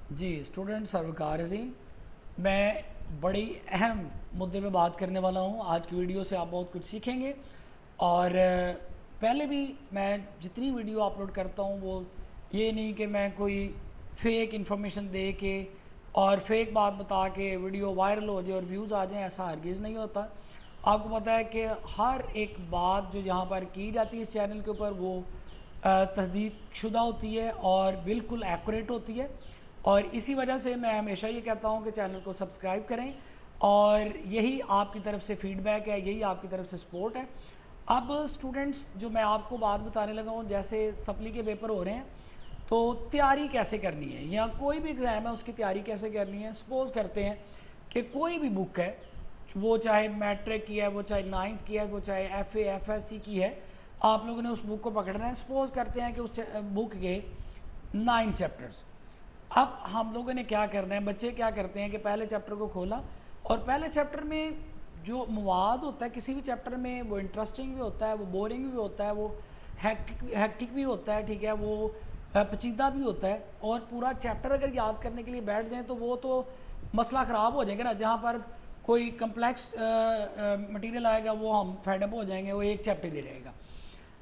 जी student सर्वकार अजीम, मैं बड़ी अहम मुद्दे पे बात करने वाला हूँ। आज की वीडियो से आप बहुत कुछ सीखेंगे। और पहले भी मैं जितनी वीडियो अपलोड करता हूँ वो ये नहीं कि मैं कोई फेक इन्फॉर्मेशन दे के और फेक बात बता के वीडियो वायरल हो जाए और व्यूज़ आ जाएँ, ऐसा हरगिज़ नहीं होता। आपको पता है कि हर एक बात जो यहाँ पर की जाती है इस चैनल के ऊपर वो तस्दीक शुदा होती है और बिल्कुल एक्यूरेट होती है। और इसी वजह से मैं हमेशा ये कहता हूँ कि चैनल को सब्सक्राइब करें, और यही आपकी तरफ से फीडबैक है, यही आपकी तरफ से सपोर्ट है। अब स्टूडेंट्स, जो मैं आपको बात बताने लगा हूँ, जैसे सप्ली के पेपर हो रहे हैं तो तैयारी कैसे करनी है, या कोई भी एग्ज़ाम है उसकी तैयारी कैसे करनी है। सपोज़ करते हैं कि कोई भी बुक है, वो चाहे मैट्रिक की है, वो चाहे नाइन्थ की है, वो चाहे FA FSC की है, आप लोगों ने उस बुक को पकड़ना है। सपोज़ करते हैं कि उस बुक के 9 चैप्टर्स। अब हम लोगों ने क्या करना है, बच्चे क्या करते हैं कि पहले चैप्टर को खोला और पहले चैप्टर में जो मवाद होता है किसी भी चैप्टर में, वो इंटरेस्टिंग भी होता है, वो बोरिंग भी होता है, वो हैक्टिक भी होता है, ठीक है, वो पेचीदा भी होता है। और पूरा चैप्टर अगर याद करने के लिए बैठ जाएं तो वो तो मसला ख़राब हो जाएगा ना। जहाँ पर कोई कम्प्लेक्स मटेरियल आएगा वो हम फेडअप हो जाएंगे, वो एक चैप्टर ही रहेगा।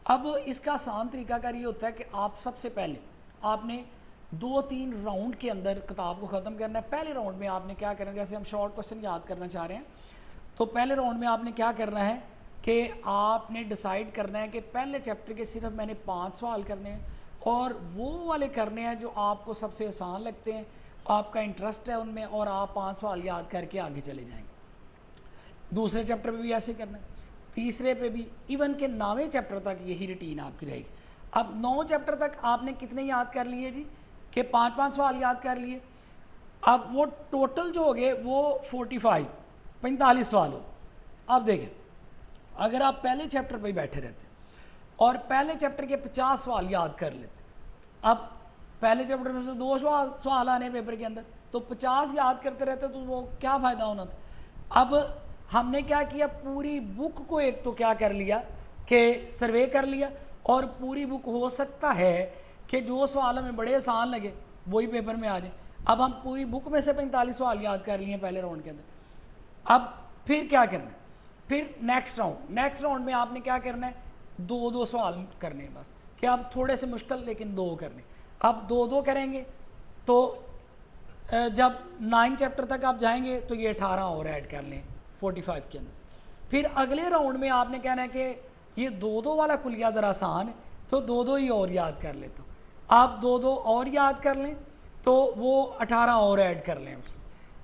अब इसका आसान तरीकाकार ये होता है कि आप सबसे पहले आपने 2-3 राउंड के अंदर किताब को ख़त्म करना है। पहले राउंड में आपने क्या करना है, जैसे हम शॉर्ट क्वेश्चन याद करना चाह रहे हैं, तो पहले राउंड में आपने क्या करना है कि आपने डिसाइड करना है कि पहले चैप्टर के सिर्फ मैंने 5 सवाल करने हैं, और वो वाले करने हैं जो आपको सबसे आसान लगते हैं, आपका इंटरेस्ट है उनमें, और आप 5 सवाल याद करके आगे चले जाएंगे। दूसरे चैप्टर पे भी ऐसे करना है, तीसरे पे भी, इवन के 9वें चैप्टर तक यही रूटीन आपकी रहेगी। अब 9 चैप्टर तक आपने कितने याद कर लिए जी, कि 5-5 सवाल याद कर लिए। अब वो टोटल जो हो गए वो 45 सवाल हो। अब देखें, अगर आप पहले चैप्टर पर ही बैठे रहते और पहले चैप्टर के 50 सवाल याद कर लेते, अब पहले चैप्टर में से 2 सवाल आने पेपर के अंदर, तो 50 याद करते रहते तो वो क्या फ़ायदा होना था। अब हमने क्या किया, पूरी बुक को एक तो क्या कर लिया कि सर्वे कर लिया, और पूरी बुक हो सकता है कि जो सवाल हमें बड़े आसान लगे वही पेपर में आ जाए। अब हम पूरी बुक में से 45 सवाल याद कर लिए पहले राउंड के अंदर। अब फिर क्या करना है, फिर नेक्स्ट राउंड में आपने क्या करना है, 2-2 सवाल करने हैं बस, कि अब थोड़े से मुश्किल लेकिन 2 करने। अब 2-2 करेंगे तो जब 9 चैप्टर तक आप जाएंगे तो ये 18 और ऐड कर लें 45 के अंदर। फिर अगले राउंड में आपने कहना है कि ये 2-2 वाला कुलिया ज़रा आसान है, तो 2-2 ही और याद कर लेता हूँ। आप 2-2 और याद कर लें तो वो 18 और ऐड कर लें उसमें।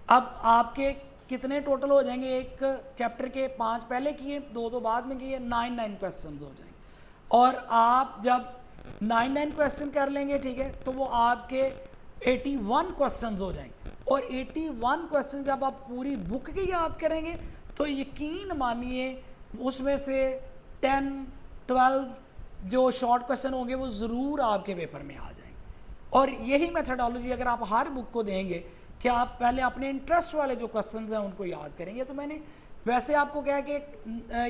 अब आपके कितने टोटल हो जाएंगे, एक चैप्टर के 5 पहले किए, 2-2 बाद में किए, 9 क्वेश्चन हो जाएंगे। और आप जब 9 क्वेश्चन कर लेंगे, ठीक है, तो वो आपके 81 क्वेश्चन हो जाएंगे। और 81 क्वेश्चन जब आप पूरी बुक के याद करेंगे तो यकीन मानिए उसमें से 10-12 जो शॉर्ट क्वेश्चन होंगे वो ज़रूर आपके पेपर में आ जाएंगे। और यही मेथडोलॉजी अगर आप हर बुक को देंगे कि आप पहले अपने इंटरेस्ट वाले जो क्वेश्चन हैं उनको याद करेंगे। तो मैंने वैसे आपको कहा कि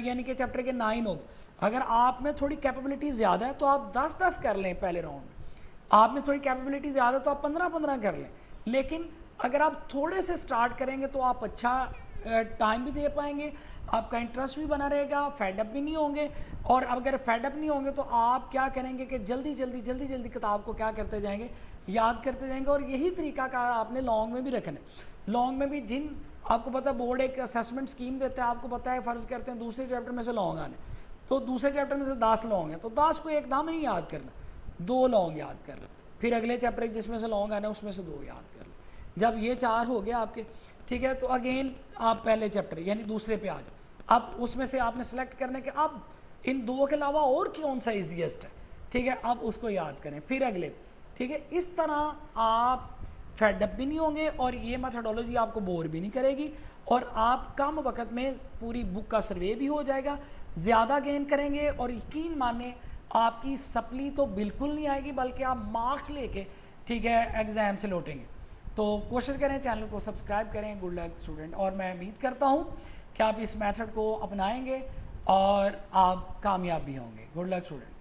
यानी कि चैप्टर के 9 हो गए। अगर आप में थोड़ी कैपेबिलिटी ज़्यादा है तो आप 10-10 कर लें पहले राउंड में, आप में थोड़ी कैपेबिलिटी ज़्यादा तो आप 15-15 कर लें। लेकिन अगर आप थोड़े से स्टार्ट करेंगे तो आप अच्छा टाइम भी दे पाएंगे, आपका इंटरेस्ट भी बना रहेगा, फेडअप भी नहीं होंगे। और अगर फेडअप नहीं होंगे तो आप क्या करेंगे कि जल्दी जल्दी किताब को क्या करते जाएंगे, याद करते जाएंगे। और यही तरीका का आपने लॉन्ग में भी रखना है। लॉन्ग में भी जिन आपको पता है बोर्ड एक असेसमेंट स्कीम देता है, आपको पता है फ़र्ज़ करते हैं दूसरे चैप्टर में से लॉन्ग आने, तो दूसरे चैप्टर में से 10 लॉन्ग है तो 10 को एकदम नहीं याद करना, 2 लॉन्ग याद कर लें। फिर अगले चैप्टर जिसमें से लॉन्ग आना है उसमें से 2 याद कर लें। जब ये 4 हो गए आपके, ठीक है, तो अगेन आप पहले चैप्टर यानी दूसरे पे आ जाए। अब उसमें से आपने सेलेक्ट करने के अब इन 2 के अलावा और कौन सा ईजीएस्ट है, ठीक है, अब उसको याद करें, फिर अगले, ठीक है। इस तरह आप फेडअप भी नहीं होंगे और ये मेथडोलॉजी आपको बोर भी नहीं करेगी, और आप कम वक्त में पूरी बुक का सर्वे भी हो जाएगा, ज़्यादा गेन करेंगे। और यकीन माने आपकी सप्ली तो बिल्कुल नहीं आएगी, बल्कि आप मार्क्स लेके, ठीक है, एग्ज़ाम से लौटेंगे। तो कोशिश करें, चैनल को सब्सक्राइब करें। गुड लक स्टूडेंट, और मैं उम्मीद करता हूँ कि आप इस मेथड को अपनाएंगे और आप कामयाब भी होंगे। Good luck student.